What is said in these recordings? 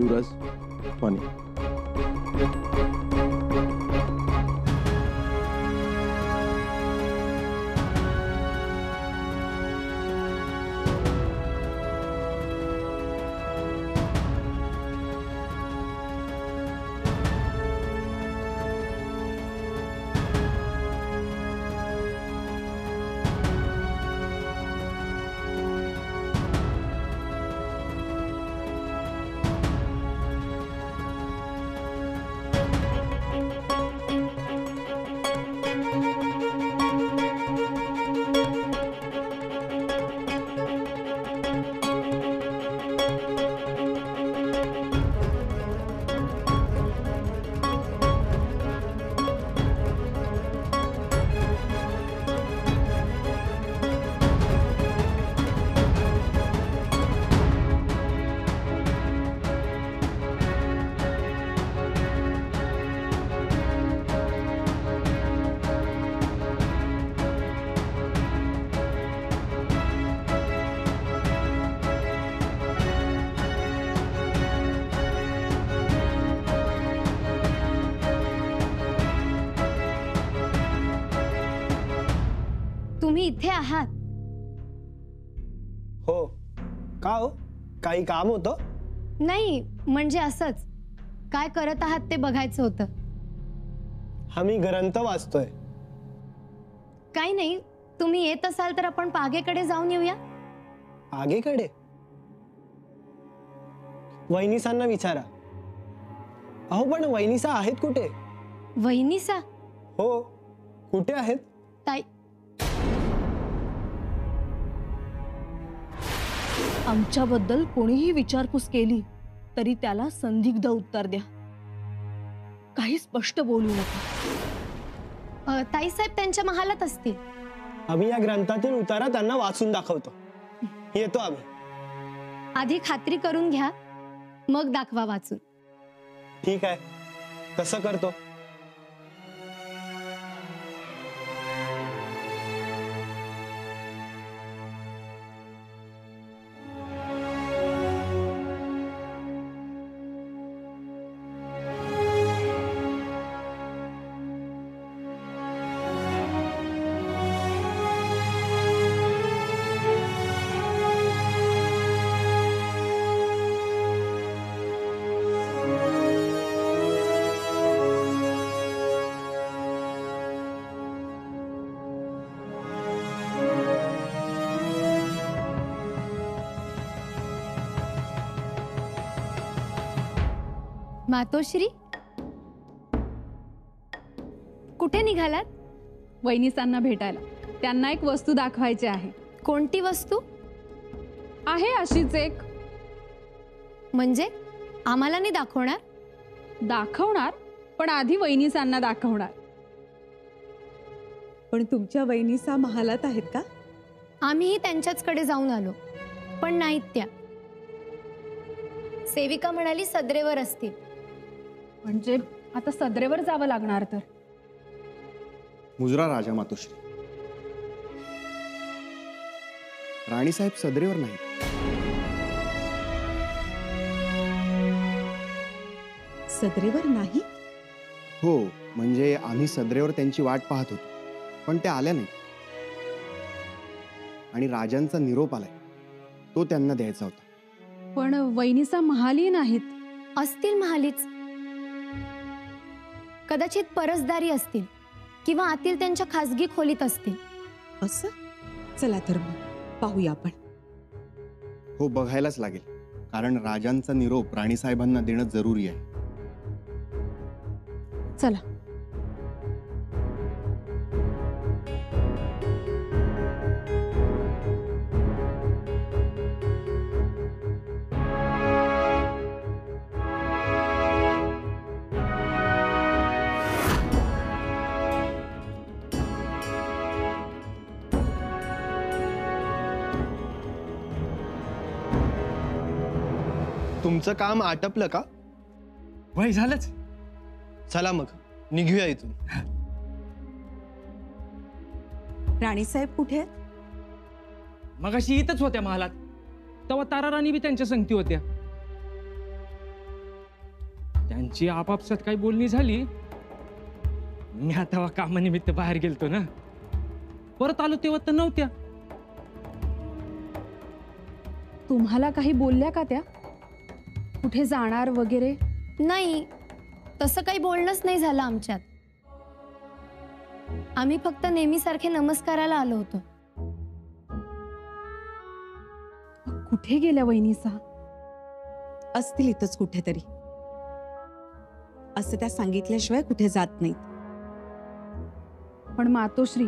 ड्युरस funny. तुम्ही इथे आहात? हो. का हो, काही काम होतं? नाही, म्हणजे असंच काय करत आहात ते बघायचं होतं. आम्ही ग्रंथ वाचतोय. काही नाही, तुम्ही येत असाल तर आपण पागेकडे जाऊन येऊया. पागेकडे? वहिनीसांना विचारा. अहो पण वहिनीसा आहेत कुठे? वहिनीसा? हो, कुठे आहेत? ताई, आमच्याबद्दल कोणीही विचारपूस केली तरी त्याला संदिग्ध उत्तर द्या. काही स्पष्ट बोलू नका. ताईसाहेब त्यांच्या महालात असतील. आम्ही या ग्रंथातील उतारा त्यांना वाचून दाखवतो. येतो आम्ही. आधी खात्री करून घ्या, मग दाखवा वाचून. ठीक आहे, तसं करतो. मातोश्री, कुठे निघालात? वहिनीसांना भेटायला. त्यांना एक वस्तू दाखवायची आहे. कोणती वस्तू आहे? अशीच एक. म्हणजे आम्हाला नाही दाखवणार? दाखवणार, पण आधी वहिनीसांना दाखवणार. पण तुमच्या वहिनीसा महालात आहेत का? आम्हीही त्यांच्याचकडे जाऊन आलो, पण नाहीत त्या. सेविका म्हणाली सदरेवर असतील. म्हणजे आता सदरेवर जावं लागणार. तर मुजरा राजा मातोश्री. राणीसाहेब सदरेवर नाही. सदरेवर नाही? हो, म्हणजे आम्ही सदरेवर त्यांची वाट पाहत होतो, पण त्या आल्या नाही. आणि राजांचा निरोप आलाय, तो त्यांना द्यायचा होता. पण वहिनीसा महाली नाहीत. असतील महालीच, कदाचित परसदारी असतील किंवा आतील त्यांच्या खासगी खोलीत असतील. असं? चला तर मग पाहूया आपण. हो, बघायलाच लागेल, कारण राजांचा निरोप राणीसाहेबांना देणं जरुरी आहे. चला. तुमचं काम आटपलं का? वय झालंच. चला मग निघूया इथून. राणीसाहेब कुठे आहेत? मगाशी इथंच होत्या महालात. तेव्हा ताराराणी बी त्यांच्या संगती होत्या. त्यांची आपापसात काही बोलणी झाली. मी आता कामानिमित्त बाहेर गेलतो ना, परत आलो तेव्हा तर नव्हत्या. तुम्हाला काही बोलल्या का त्या? कुठे जाणार वगैरे? नाही, तसं काही बोलणंच नाही झालं आमच्यात. आम्ही फक्त नेहमीसारखे नमस्काराला आलो होतो. कुठे गेल्या वहिनीसा? असतील इथंच कुठेतरी. असं त्या सांगितल्याशिवाय कुठे जात नाहीत. पण मातोश्री,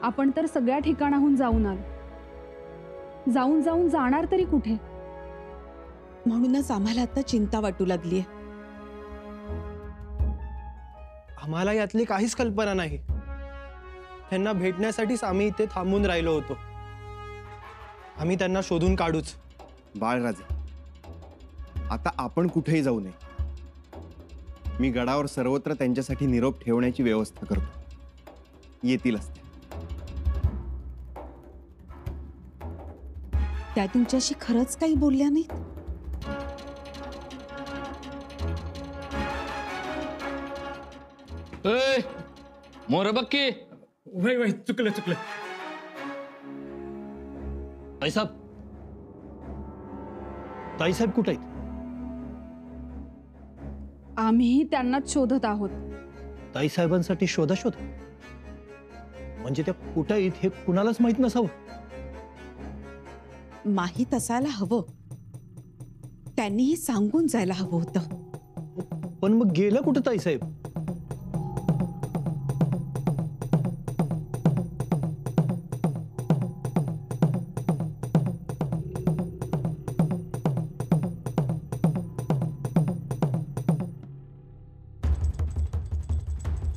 आपण तर सगळ्या ठिकाणाहून जाऊन आलो. जाऊन जाऊन जाणार तरी कुठे? म्हणूनच आम्हाला आता चिंता वाटू लागलीये. आम्हाला यातली काहीच कल्पना नाही. त्यांना भेटण्यासाठीच आम्ही इथे थांबून राहिलो होतो. आम्ही त्यांना शोधून काढूच. बाळराजे, आता आपण कुठेही जाऊ नये. मी गडावर सर्वत्र त्यांच्यासाठी निरोप ठेवण्याची व्यवस्था करतो. येतीलच ते. त्या तुमच्याशी खरंच काही बोलल्या नाहीत? मोर बघ की. वय वय, चुकलं चुकलं. ताईसाहेब, ताईसाहेब कुठे आहेत? आम्हीही त्यांनाच शोधत आहोत. ताईसाहेबांसाठी शोधाशोध म्हणजे त्या कुठे आहेत हे कुणालाच माहित नसावं. माहीत असायला हवं. त्यांनीही सांगून जायला हवं होतं. पण मग गेलं कुठं ताईसाहेब?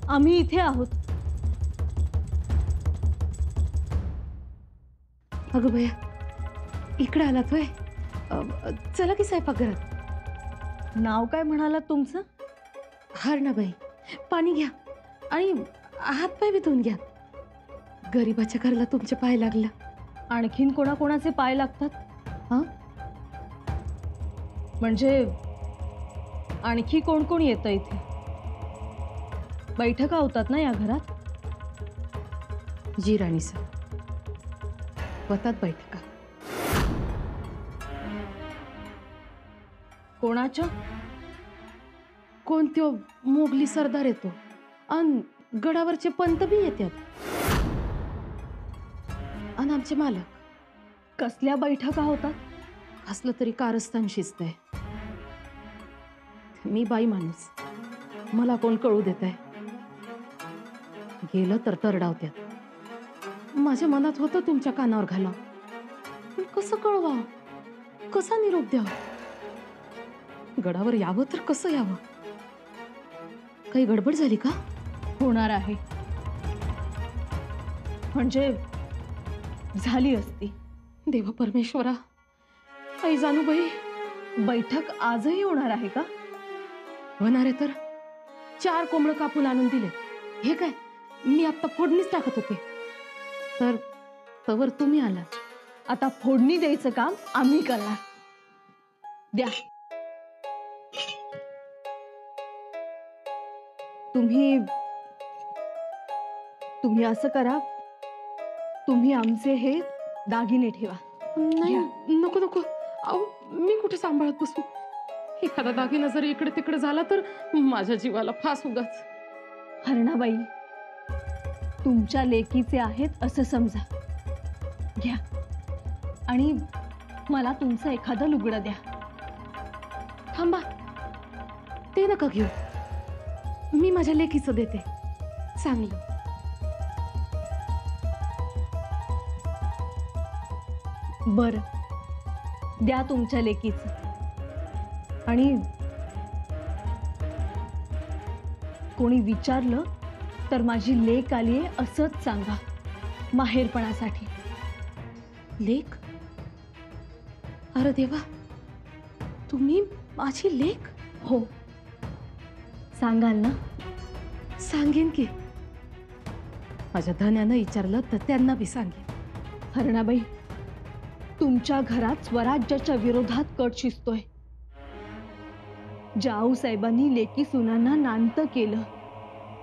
आम्ही इथे आहोत. अगं भया, इकडे आलात होय? चला की स्वयंपाकघरात. नाव काय म्हणालात तुमचं? हरणाबाई. पाणी घ्या आणि हातपाय बी धुवून घ्या. गरीबाच्या घराला तुमचे पाय लागला. आणखीन कोणाकोणाचे पाय लागतात? हा, म्हणजे आणखी कोण कोण येतं इथे? बैठका होतात ना या घरात? जी राणी सर, होतात बैठका. कोणाच्या? कोणत्यो मोगली सरदार येतो आणि गडावरचे पंत बी येतात आणि आमचे मालक. कसल्या बैठका होतात? असलं तरी कारस्थान शिजतंय. मी बाई माणूस, मला कोण कळू देत आहे? गेलं तर तरडावत्यात. माझ्या मनात होतं तुमच्या कानावर घाला, पण कसं कळवा, कसा निरोप द्यावा? गडावर यावं तर कसं यावं? काही गडबड झाली का? होणार आहे. म्हणजे झाली असती. देवा परमेश्वरा, आई जानूबाई. बैठक आजही होणार आहे का? होणार आहे तर. 4 कोंबडं कापून आणून दिले. हे काय, मी आता फोडणीच टाकत होते तर तवर तुम्ही आला. आता फोडणी द्यायचं काम आम्ही करणार. द्या. तुम्ही असं करा, तुम्ही आमचे हे दागिने ठेवा. नाही, नको नको. अहो, मी कुठे सांभाळत बसू? एखादा दागिना जर इकडे तिकडे झाला तर माझ्या जीवाला फास उगाच. हरणाबाई, तुमच्या लेकीचे आहेत असं समजा. घ्या आणि मला तुमचं एखादं लुगडं द्या. थांबा, ते नका घेऊ. मी माझ्या लेकीचं देते चांगलं. बरं, द्या तुमच्या लेकीचं. आणि कोणी विचारलं तर माझी लेक आलीये असंच सांगा, माहेरपणासाठी. लेक? अरे देवा, तुम्ही माझी लेक? हो, सांगाल ना? सांगेन की. माझ्या धन्यानं विचारलं तर त्यांना बी सांगेन. हरणाबाई, तुमच्या घरात स्वराज्याच्या विरोधात कट शिजतोय. ज्या आऊसाहेबांनी लेकी सुनांना नांतं केलं,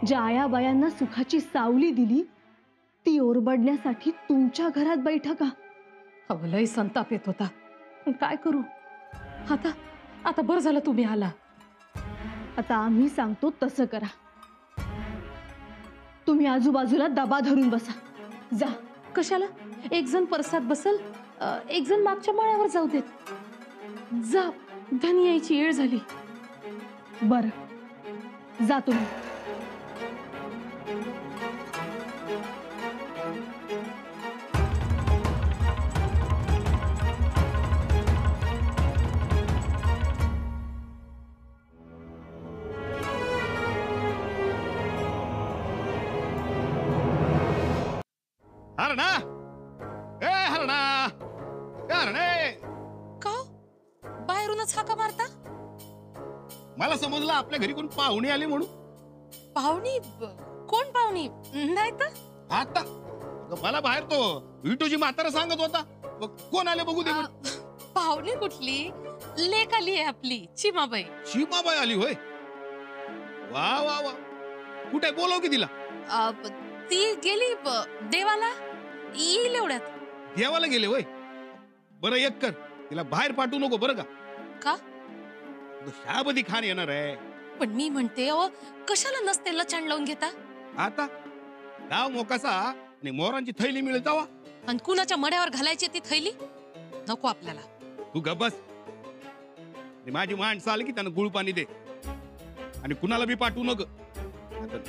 ज्या आयाबायांना सुखाची सावली दिली, ती ओरबडण्यासाठी तुमच्या घरात बैठका. अहो, लय संताप येत होता. पण काय करू? आता आता बरं झालं तुम्ही आला. आता आम्ही सांगतो तसं करा. तुम्ही आजूबाजूला दबा धरून बसा. जा. कशाला? एक जण परसात बसल, एक जण मागच्या माळ्यावर जाऊ देत. जा, धनी यायची वेळ झाली. बरं, जा तुम्ही. हरणा, ए हरणा, ए हरणे. का बाहेरूनच हाका मारता? मला समजलं आपल्या घरी कोण पाहुणे आले म्हणून. पाहुणी? कोण पाहुणी? नाही तर आता मला बाहेर तो विटूजी म्हातारा सांगत होता. कोण आले बघू दे. पाहुणी कुठली? लेक आली आहे आपली, चिमाबाई. चिमाबाई आली होय? वा वा वा. कुठे बोलव की तिला? ती गेली देवाला, येईल एवढ्यात. देवाला गेले होय? बरं एक कर, तिला बाहेर पाठवू नको बरं का? का? शाहबदी खान येणार आहे. पण मी म्हणते, अहो कशाला नसते लचाण लावून घेता? आता गाव मोकासा आणि मोरांची थैली मिळेल जावा. आणि कुणाच्या मड्यावर घालायची ती थैली? नको आपल्याला. तू गबस. माझी माणसं आली की त्यांना गुळ पाणी दे. आणि कुणाला बी पाठवू नको.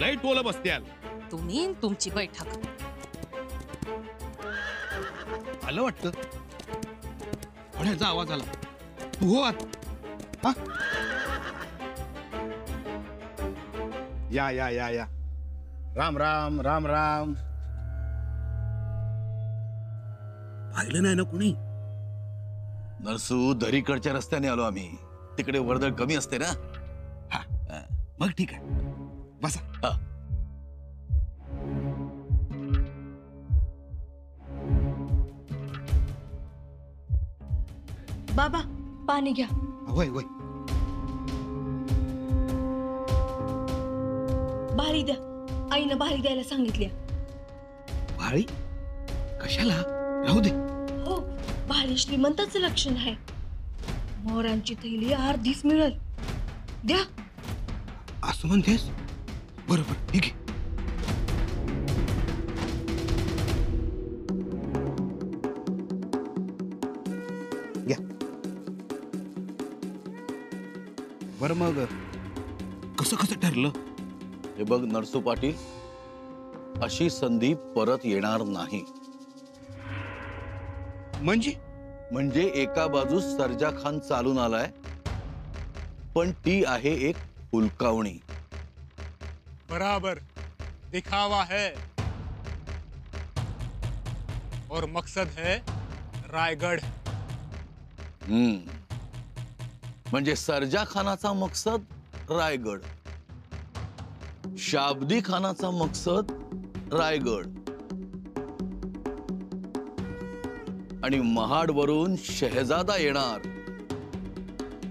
लय टोलं बसते आल. तुम्ही तुमची बैठक. आलं वाटतं. आवाज आला. तू हो आत. या या या या. राम राम राम राम. पाहिलं नाही ना कुणी? नरसू, दरीकडच्या रस्त्याने आलो आम्ही. तिकडे वर्दळ कमी असते ना. मग ठीक आहे, बसा. बाबा, पाणी घ्या. होय होय. भारी द्या. आईनं भारी द्यायला सांगितली. भारी? कशाला? राहू दे. हो, भारी श्रीमंताचं लक्षण आहे. मोरांची थैली अर्धीच मिळेल. द्या. असं म्हणतेस? बरोबर, ठीक आहे. घ्या. बरं मग कसं कसं ठरलं? हे बघ नरसू पाटील, अशी संधी परत येणार नाही. म्हणजे एका बाजूस सर्जा खान चालून आलाय, पण ती आहे एक हुलकावणी. बराबर दिखावा है और मकसद है रायगढ़. म्हणजे सर्जा खानाचा मकसद रायगड, शाब्दी खानाचा मकसद रायगड आणि महाडवरून शहजादा येणार,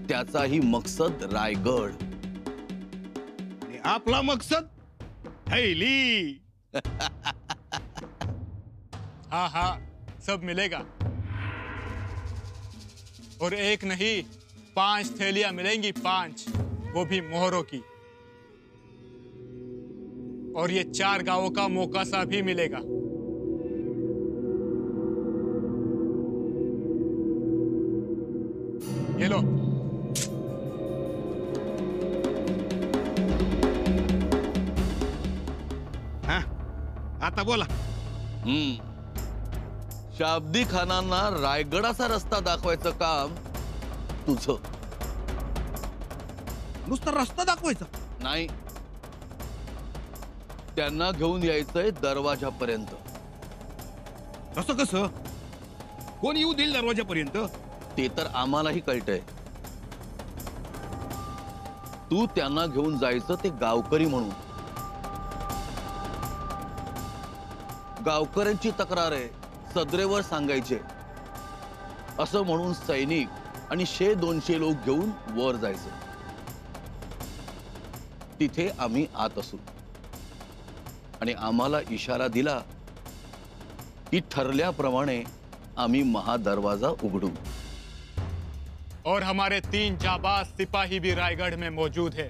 त्याचाही मकसद रायगड. आणि आपला मकसद थैली. हाँ हाँ, सब मिलेगा. और एक नहीं, 5 थैलियां मिलेंगी, 5, वो भी मोहरों की. और ये 4 गांवों का मोकासा भी मिलेगा. ये लो. हाँ, आता बोला. शाब्दी खानांना रायगडाचा रस्ता दाखवायचं काम तुझं. नुसता रस्ता दाखवायचा नाही, त्यांना घेऊन यायचंय दरवाजापर्यंत. कसं कसं? कोण येऊ देईल दरवाजापर्यंत? ते तर आम्हालाही कळतंय. तू त्यांना घेऊन जायचं ते गावकरी म्हणून. गावकऱ्यांची तक्रार आहे, सदरेवर सांगायचे असं म्हणून सैनिक आणि 100-200 लोक घेऊन वर जायचं. तिथे आम्ही आत असू आणि आम्हाला इशारा दिला की ठरल्याप्रमाणे आम्ही महादरवाजा उघडू. और हमारे 3 जाबाज सिपाही भी रायगढ़ में मौजूद है,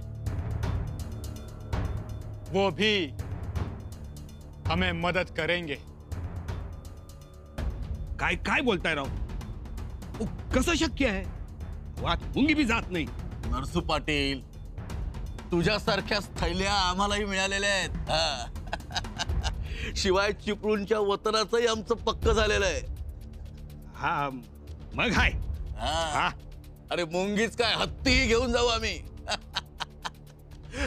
वो भी हमें मदद करेंगे. काय काय बोलताय राव? कसं शक्य आहे? वाट मुंगी बी जात नाही. नरसू पाटील, तुझ्यासारख्या थैल्या आम्हालाही मिळालेल्या आहेत. शिवाय चिपळूणच्या वतनाचंही आमचं पक्क झालेलं आहे. हा मग हाय. हा. अरे मुंगीच काय, हत्तीही घेऊन जाऊ आम्ही.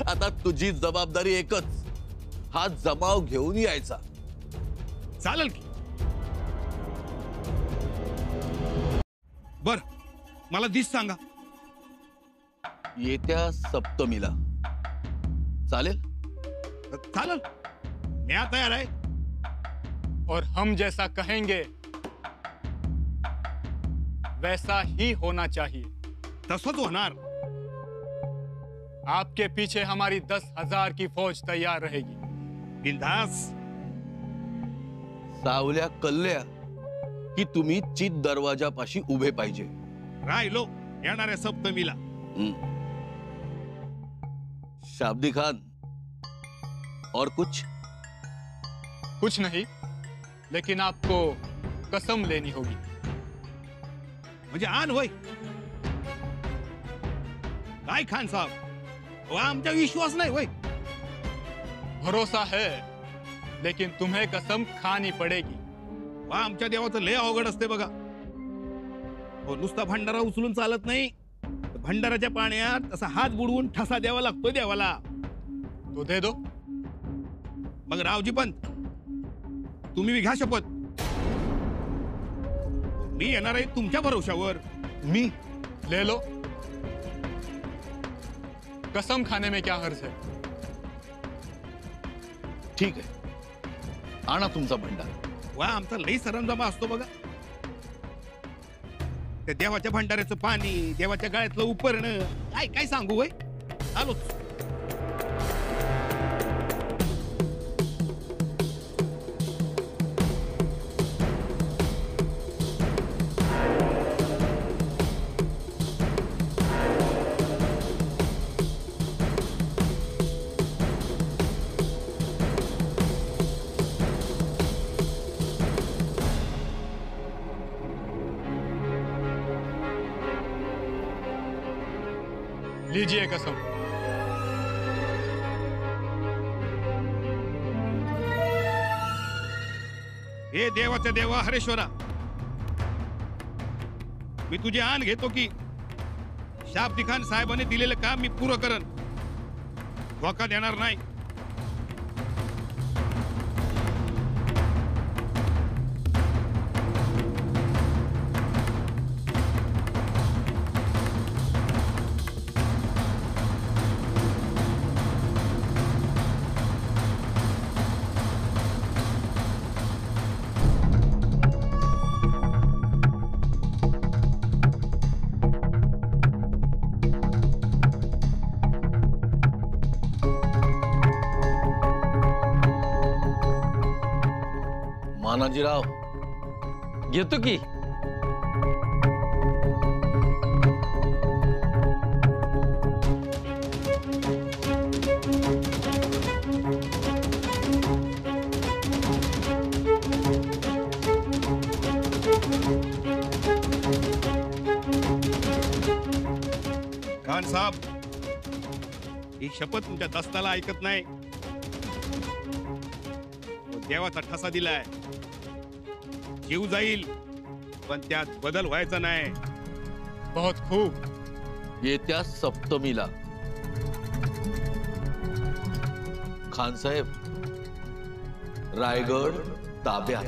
आता तुझी जबाबदारी एकच, हा जमाव घेऊन यायचा. चालेल की? बर, मला दिस सांगा. येत्या सप्तमीला. चालेल? चालेल, मैं तयार आहे. और हम जैसा कहेंगे वैसा ही होना चाहिए. तसंच होणार. आपके पीछे हमारी 10,000 की फौज तैयार रहेगी. बिंदास. सावल्या कल्ल्या की तुम्ही चित दरवाजापाशी उभे पाहिजे. राहिलो येणाऱ्या सप्तमीला. शाब्दी खान, और कुछ? कुछ नहीं, लेकिन आपको कसम लेनी होगी. म्हणजे आण होय. काय खान साहब, वो आमचा विश्वास नाही होय. भरोसा है, लेकिन तुम्हें कसम खानी पड़ेगी. वा आमच्या देवाचं लय अवघड असते बघा. हो, नुसता भंडारा उचलून चालत नाही. भंडाराच्या पाण्यात असा हात बुडवून ठसा द्यावा लागतो देवाला. तो दे दो. मग रावजी पंत, तुम्ही बी घ्या शपथ. मी येणार आहे तुमच्या भरोशावर. मी ले लो. कसम खाने में क्या हर्ज है. ठीक आहे, आणा तुमचा भंडारा. वा आमचा लई सरंजामा असतो बघा. त्या देवाच्या भंडाऱ्याचं पाणी, देवाच्या गळ्यातलं उपरणं, काय काय सांगू होय. आलोच. लीजिए कसम. हे देवाच्या देवा हरेश्वरा, मी तुझी आण घेतो की शाब्दी खान साहेबांनी दिलेलं काम मी पूर्ण करन. धोका देणार नाही. मानाजीराव, घेतो की. खान साहेब, ही शपथ तुमच्या दस्ताला ऐकत नाही. देवाचा ठसा दिलाय. जीव जाईल, पण त्यात बदल व्हायचा नाही. बहुत खूब. येत्या सप्तमीला. खान साहेब, रायगड ताब्यात.